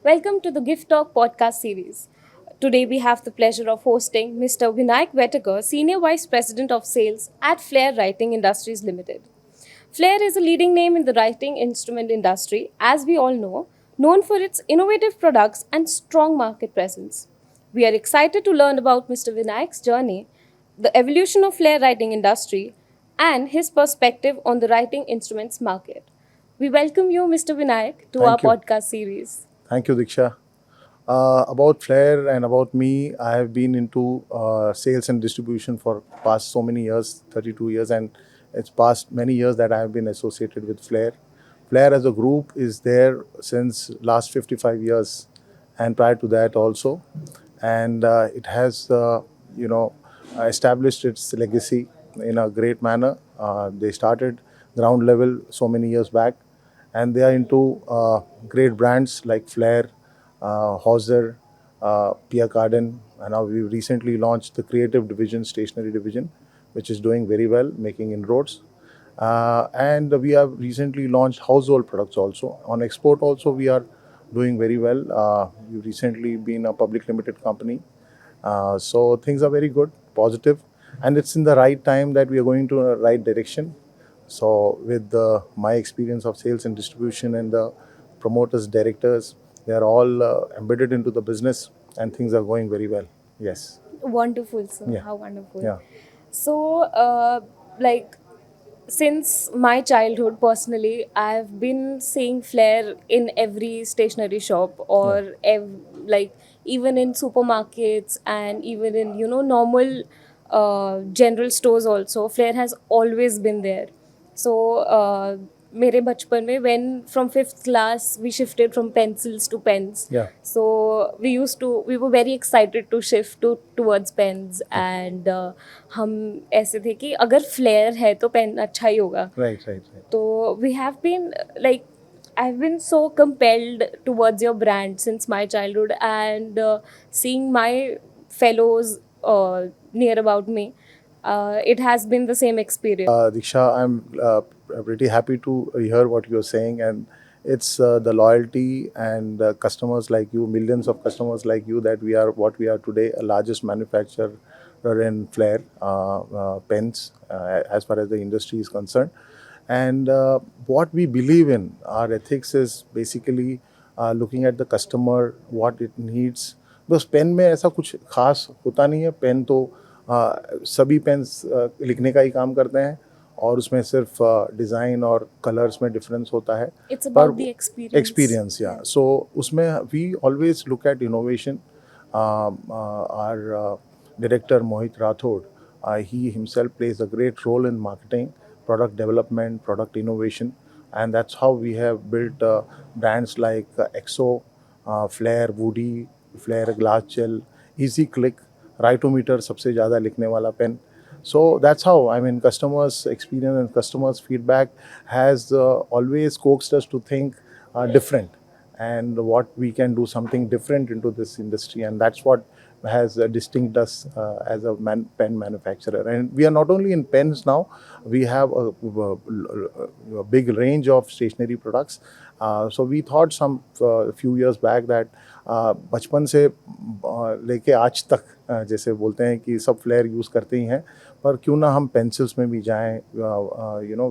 Welcome to the Gift Talk podcast series. Today we have the pleasure of hosting Mr. Vinayak Vetekar, Senior Vice President of Sales at Flair Lighting Industries Ltd. Flair is a leading name in the lighting instrument industry, as we all know, known for its innovative products and strong market presence. We are excited to learn about Mr. Vinayak's journey, the evolution of Flair lighting industry, and his perspective on the lighting instruments market. We welcome you, Mr. Vinayak, to our Thank you. podcast series. Thank you, Diksha. About Flair and about me, I have been into sales and distribution for past so many years, 32 years, and it's past many years that I have been associated with Flair. Flair as a group is there since last 55 years, and prior to that also, and it has, established its legacy in a great manner. They started ground level so many years back, and they are into great brands like Flair, Hauser, Pierre Cardin, and now we recently launched the creative division, stationery division, which is doing very well, making inroads. And we have recently launched household products also. On export also, we are doing very well. We've recently been a public limited company. So things are very good, positive, and it's in the right time that we are going to a right direction. So with my experience of sales and distribution and the promoters, directors, they are all embedded into the business and things are going very well. Yes. Wonderful, sir. Yeah. How wonderful. Yeah. So, like, since my childhood, personally, I've been seeing Flair in every stationery shop Yeah. or like even in supermarkets and even in normal general stores also. Flair has always been there. So, मेरे बचपन में when from fifth class we shifted from pencils to pens. Yeah. So we were very excited to shift towards pens and हम ऐसे थे कि अगर flare है तो पेन अच्छा ही होगा. Right. Right. Right. तो we have been like I've been so compelled towards your brand since my childhood and seeing my fellows near about me, it has been the same experience. Diksha, I'm pretty happy to hear what you're saying, and it's the loyalty and customers like you, millions of customers like you, that we are what we are today, a largest manufacturer in Flair pens, as far as the industry is concerned. And what we believe in, our ethics is basically looking at the customer, what it needs. बस pen में ऐसा कुछ खास होता नहीं है. Pen तो सभी पेन्स लिखने का ही काम करते हैं और उसमें सिर्फ डिज़ाइन और कलर्स में डिफरेंस होता है. It's about the experience. Experience या सो उसमें we always look at innovation. Our director Mohit Rathod, he himself plays a great role in marketing, product development, product innovation, and that's how we have built brands like EXO, Flair Woody, Flair Glass Gel, Easy Click, Ritometer सबसे ज़्यादा लिखने वाला pen. So that's how, I mean, customers' experience and customers' feedback has always coaxed us to think different, and what we can do something different into this industry, and that's what has distinct us as a pen manufacturer. And we are not only in pens now, we have a big range of stationery products. So we thought some few years back that बचपन से लेके आज तक जैसे बोलते हैं कि सब फ्लेयर यूज़ करते ही हैं, पर क्यों ना हम पेंसिल्स में भी जाएं.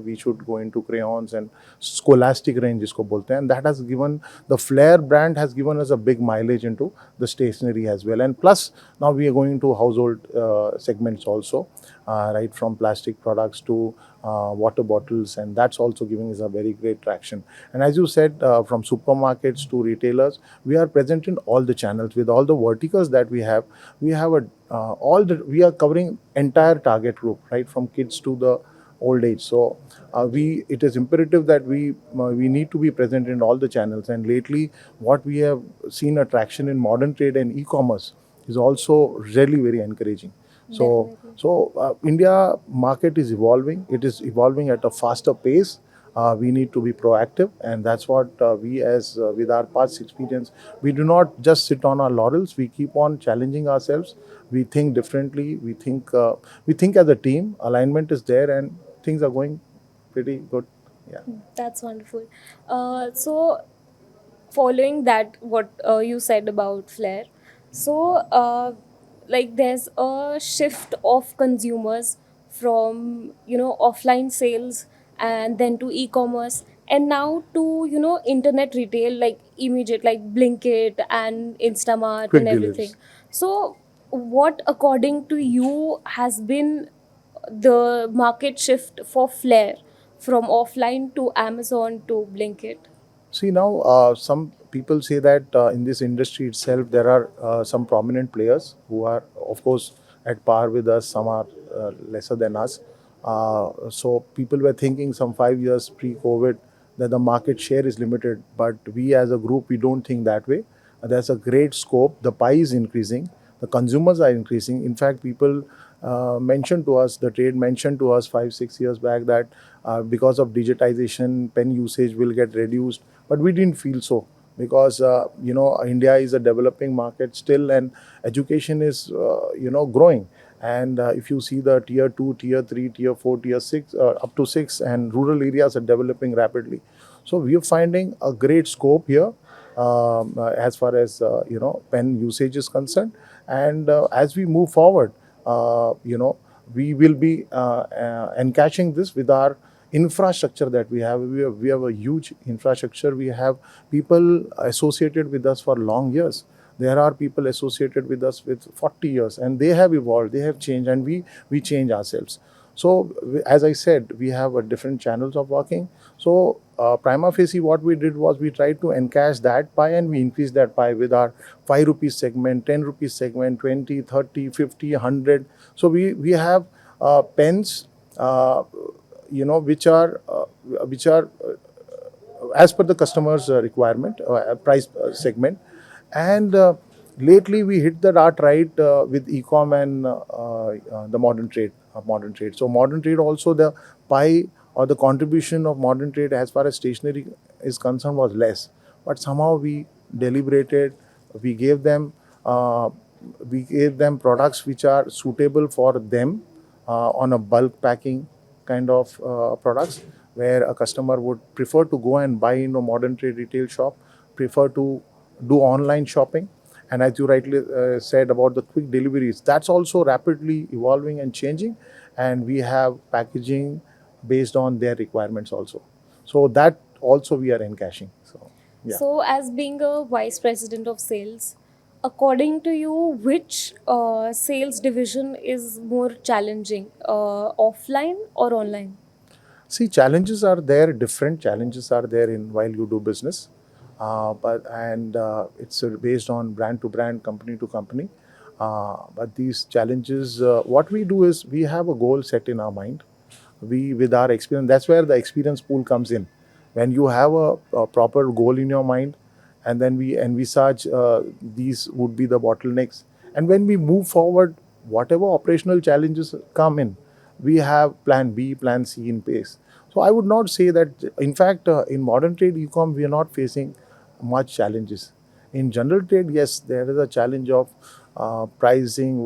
We should go into crayons and scholastic range जिसको बोलते हैं, and that has given the flair brand has given us a big mileage into the stationery as well. And plus now we are going to household segments also, right from plastic products to water bottles, and that's also giving us a very great traction. And as you said, from supermarkets to retailers, we are present in all the channels. With all the verticals that we have we are covering entire target group, right from kids to the old age. So it is imperative that we need to be present in all the channels. And lately what we have seen a traction in modern trade and e-commerce is also really very encouraging. So India market is evolving. It is evolving at a faster pace. We need to be proactive, and that's what we, as with our past experience, we do not just sit on our laurels. We keep on challenging ourselves. We think differently. We think as a team. Alignment is there, and things are going pretty good. Yeah. That's wonderful. So following that what you said about Flair, so like there's a shift of consumers from offline sales and then to e-commerce and now to internet retail, like immediate, like Blinkit and Instamart and Quick everything. deliveries. So what according to you has been the market shift for Flair from offline to Amazon to Blinkit? See now, some people say that in this industry itself there are some prominent players who are, of course, at par with us. Some are lesser than us. So people were thinking some 5 years pre-COVID that the market share is limited, but we as a group we don't think that way. There's a great scope. The pie is increasing. The consumers are increasing. In fact, people mentioned to us, the trade mentioned to us 5 6 years back that because of digitization, pen usage will get reduced, but we didn't feel so because India is a developing market still, and education is growing. And if you see the tier 2, tier 3, tier 4, tier 6, up to 6, and rural areas are developing rapidly. So we are finding a great scope here as far as pen usage is concerned. And as we move forward, we will be encashing this with our infrastructure that we have. We have a huge infrastructure. We have people associated with us for long years. There are people associated with us with 40 years, and they have evolved, they have changed, and we change ourselves. So, as I said, we have a different channels of working. So, prima facie, what we did was we tried to encash that pie, and we increased that pie with our 5 rupees segment, 10 rupees segment, 20, 30, 50, 100. So, we have pens, which are as per the customer's requirement, price segment. And lately we hit the dart right with e-com and the modern trade. So modern trade also, the pie or the contribution of modern trade as far as stationery is concerned was less, but somehow we deliberated. we gave them uh, we gave them products which are suitable for them on a bulk packing kind of products, where a customer would prefer to go and buy in a modern trade retail shop, prefer to do online shopping. And as you rightly said about the quick deliveries, that's also rapidly evolving and changing. And we have packaging based on their requirements also. So that also we are encashing. So, yeah. So, as being a vice president of sales, according to you, which sales division is more challenging, offline or online? See, challenges are there. Different challenges are there in while you do business, but and it's based on brand to brand, company to company. But these challenges, what we do is we have a goal set in our mind. We, with our experience, that's where the experience pool comes in. When you have a proper goal in your mind, and then we envisage these would be the bottlenecks, and when we move forward, whatever operational challenges come in, we have plan B, plan C in place. So I would not say that. In fact, in modern trade e-com, we are not facing much challenges. In general trade, yes, there is a challenge of pricing,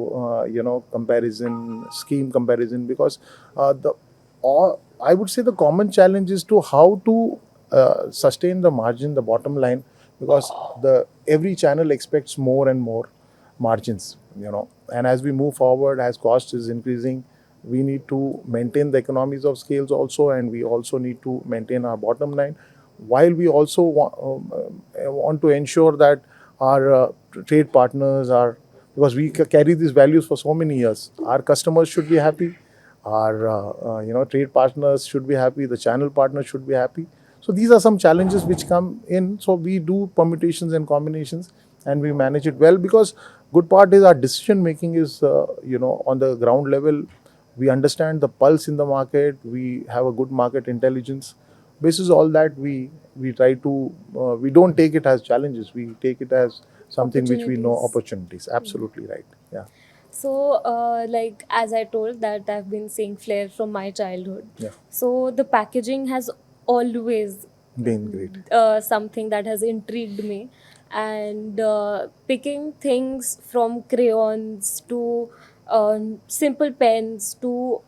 comparison, scheme comparison, because the or I would say the common challenge is to how to sustain the margin, the bottom line, because the every channel expects more and more margins, and as we move forward, as cost is increasing, we need to maintain the economies of scales also, and we also need to maintain our bottom line, while we also want to ensure that our trade partners are, because we carry these values for so many years, our customers should be happy, our trade partners should be happy, the channel partners should be happy. So these are some challenges which come in. So we do permutations and combinations, and we manage it well, because good part is our decision making is on the ground level. We understand the pulse in the market. We have a good market intelligence. Basis all that, we try to we don't take it as challenges. We take it as something which we know, Opportunities. opportunities. Absolutely right. Yeah. So, like as I told that I've been seeing Flair from my childhood. Yeah. So the packaging has always Been great. something that has intrigued me, and picking things from crayons to simple pens to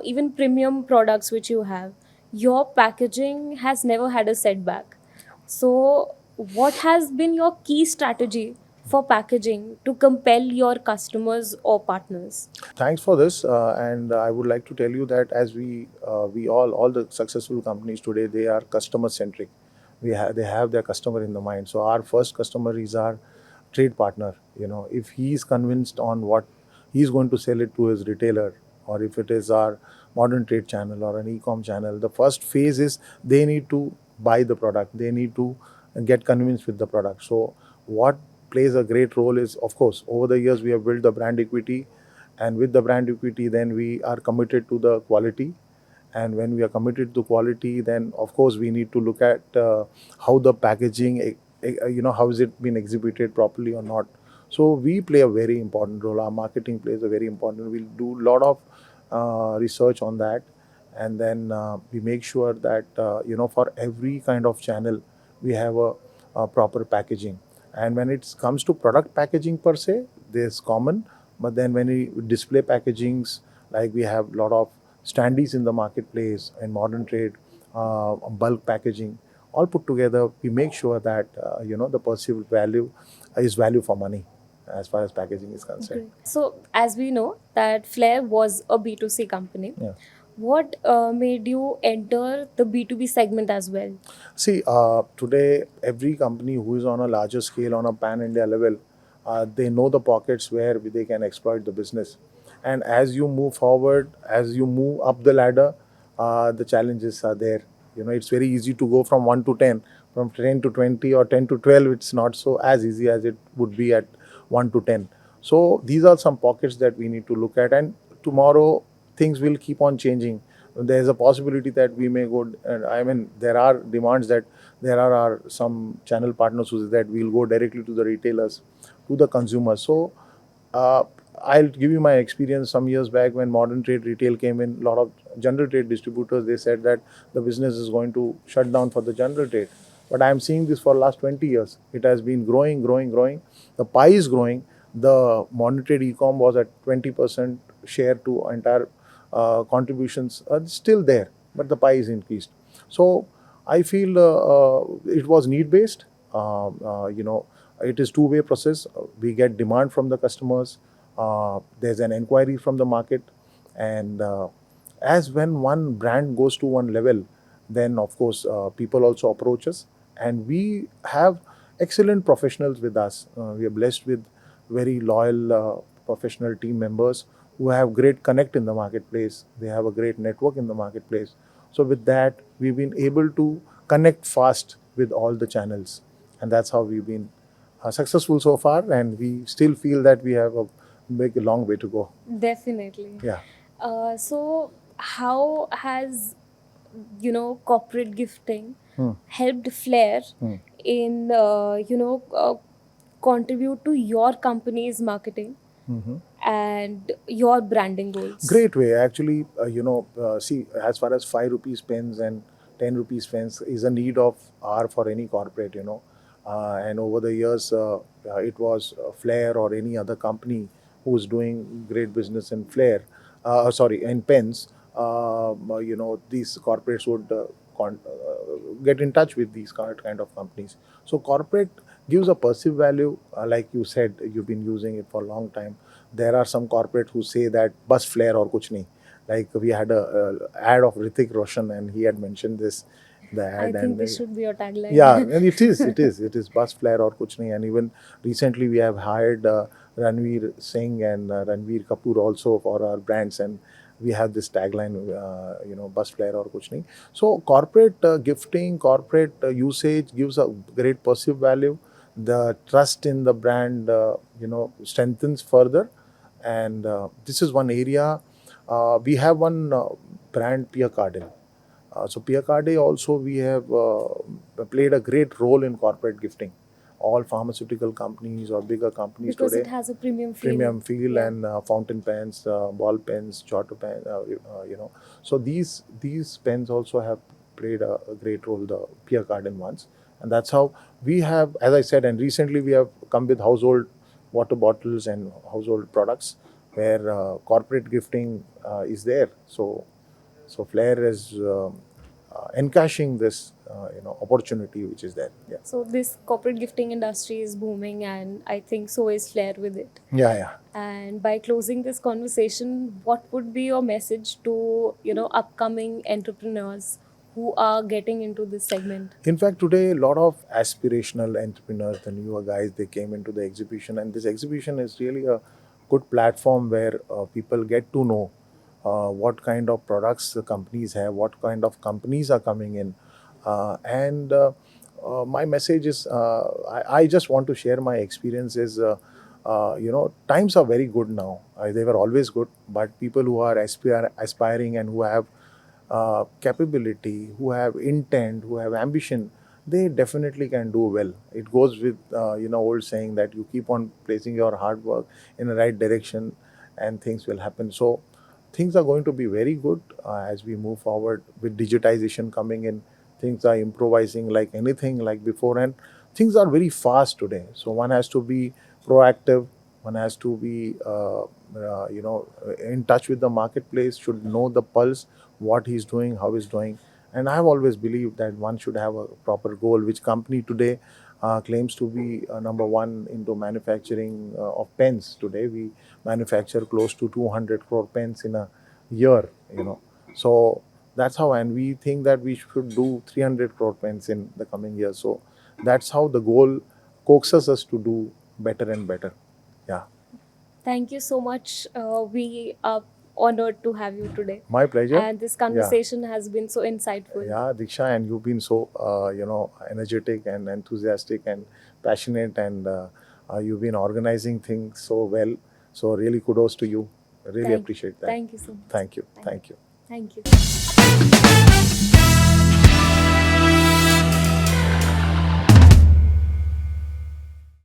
even premium products which you have, your packaging has never had a setback. So what has been your key strategy for packaging to compel your customers or partners? Thanks for this, and I would like to tell you that as we all the successful companies today, they are customer centric. They have their customer in the mind. So our first customer is our trade partner. If he is convinced on what he is going to sell it to his retailer, or if it is our modern trade channel or an e-com channel, the first phase is they need to buy the product. They need to get convinced with the product. So what plays a great role is, of course, over the years we have built the brand equity, and with the brand equity then we are committed to the quality. And when we are committed to quality, then of course we need to look at how the packaging, how is it been exhibited properly or not. So we play a very important role. Our marketing plays a very important. We'll do a lot of research on that, and then we make sure that for every kind of channel we have a proper packaging. And when it comes to product packaging per se, there's common, but then when we display packagings, like we have a lot of standees in the marketplace and modern trade, bulk packaging, all put together, we make sure that the perceived value is value for money as far as packaging is concerned. Great. So, as we know that Flair was a B2C company, Yeah. what made you enter the B2B segment as well? See, today every company who is on a larger scale, on a pan-India level, they know the pockets where they can exploit the business. And as you move forward, as you move up the ladder, the challenges are there. It's very easy to go from 1 to 10, from 10 to 20 or 10 to 12. It's not so as easy as it would be at 1 to 10. So these are some pockets that we need to look at. And tomorrow things will keep on changing. There's a possibility that we may go, I mean, there are demands that there are some channel partners who say that we'll go directly to the retailers, to the consumers. So uh, I'll give you my experience. Some years back when modern trade retail came in, a lot of general trade distributors, they said that the business is going to shut down for the general trade. But I'm seeing this for last 20 years. It has been growing, growing, growing. The pie is growing. The modern trade e-com was at 20% share to entire contributions are still there, but the pie is increased. So I feel it was need based. It is two-way process. We get demand from the customers. There's an inquiry from the market, and as when one brand goes to one level, then of course people also approach us, and we have excellent professionals with us. We are blessed with very loyal professional team members who have great connect in the marketplace. They have a great network in the marketplace. So with that, we've been able to connect fast with all the channels, and that's how we've been successful so far. And we still feel that we have a long way to go. Definitely. Yeah. So, how has corporate gifting Hmm. helped Flair Hmm. in contribute to your company's marketing Mhm. and your branding goals? Great way. Actually, see, as far as 5 rupees pens and 10 rupees pens is a need of R for any corporate. And over the years, it was Flair or any other company who's doing great business in Flair, sorry, in pens. These corporates would get in touch with these kind of companies. So corporate gives a perceived value. Like you said, you've been using it for a long time. There are some corporates who say that bus flare or kuch nahi. Like we had a ad of Hrithik Roshan, and he had mentioned this, the I ad, think and this should be your yeah, tagline. and it is bus flare or kuch nahi. And even recently we have hired Ranveer Singh and Ranveer Kapoor also for our brands, and we have this tagline, bus flare or kuch nahi. So corporate gifting, corporate usage gives a great perceived value. The trust in the brand, strengthens further, and this is one area. We have one brand, Pierre Cardin. So Pierre Cardin also we have played a great role in corporate gifting. All pharmaceutical companies or bigger companies Because it today, has a premium feel. premium feel, Yeah. and fountain pens, ball pens, charter pen, So these pens also have played a great role, the Pierre Cardin ones, and that's how we have, as I said, and recently we have come with household water bottles and household products where corporate gifting is there. So Flair is encashing this opportunity which is there. Yeah. So this corporate gifting industry is booming, and I think so is Flair with it. Yeah, yeah. And by closing this conversation, what would be your message to upcoming entrepreneurs who are getting into this segment? In fact, today a lot of aspirational entrepreneurs, the newer guys, they came into the exhibition, and this exhibition is really a good platform where people get to know what kind of products the companies have, what kind of companies are coming in, and my message is, I just want to share my experiences. Times are very good now. They were always good, but people who are aspiring and who have capability, who have intent, who have ambition, they definitely can do well. It goes with old saying that you keep on placing your hard work in the right direction, and things will happen. So things are going to be very good as we move forward with digitization coming in. Things are improvising like anything like before, and things are very fast today. So one has to be proactive. One has to be in touch with the marketplace, should know the pulse, what he's doing, how he's doing. And I've always believed that one should have a proper goal. Which company today claims to be number one into manufacturing of pens? Today we manufacture close to 200 crore pens in a year. So that's how, and we think that we should do 300 crore pens in the coming year. So that's how the goal coaxes us to do better and better. Yeah. Thank you so much. We are honored to have you today. My pleasure. And this Yeah. conversation has been so insightful. Yeah, Diksha, and you've been so energetic and enthusiastic and passionate, and you've been organizing things so well. So really, kudos to you. I really Thank, appreciate that. thank you so much. Thank you. Thank, Thank you. thank you.